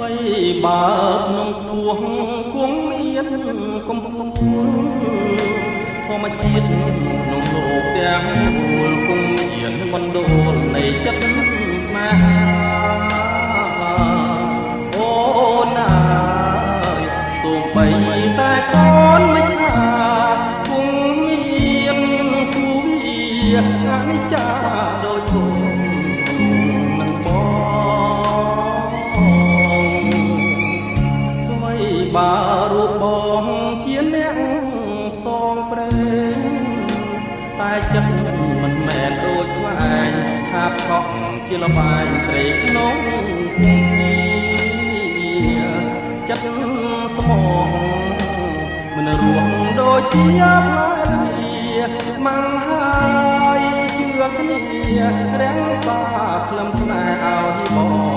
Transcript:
វ័យបើក្នុងពោះគង់មានកំពុងធម្មជាតិក្នុងលោកទាំងមូលគង់មានបណ្ដូលនៃចិត្តស្នេហាអូនអើយសូមបីតែកូនមិនឆាគង់មានគូវាអនិច្ចាដូចធំនឹងបង បើរូបបងជាអ្នកផ្សងព្រេងតែចិត្តមិនមែនដូចខ្លែងឆាបឆក់ជាលបែងព្រៃក្នុងភូមិចិត្តស្មោះមិនរស់ដូចជាផ្លែស្មាំងហើយជឿគ្នារាំងសាក្លឹមស្នេហ៍ឲ្យបង